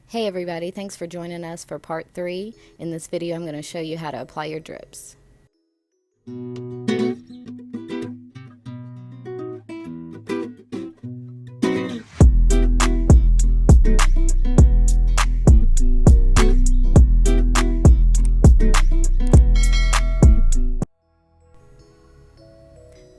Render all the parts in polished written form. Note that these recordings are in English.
Hey everybody, thanks for joining us for part 3. In this video I'm going to show you how to apply your drips.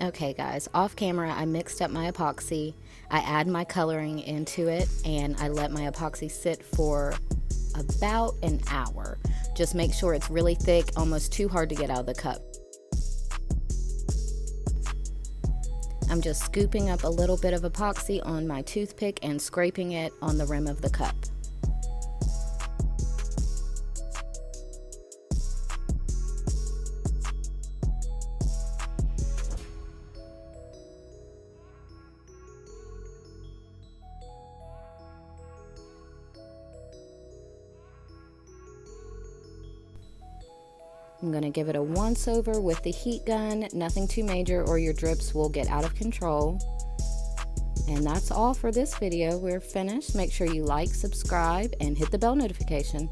Okay guys, off camera I mixed up my epoxy, I add my coloring into it, and I let my epoxy sit for about an hour. Just make sure it's really thick, almost too hard to get out of the cup. I'm just scooping up a little bit of epoxy on my toothpick and scraping it on the rim of the cup. I'm going to give it a once over with the heat gun, nothing too major or your drips will get out of control. And that's all for this video. We're finished. Make sure you like, subscribe, and hit the bell notification.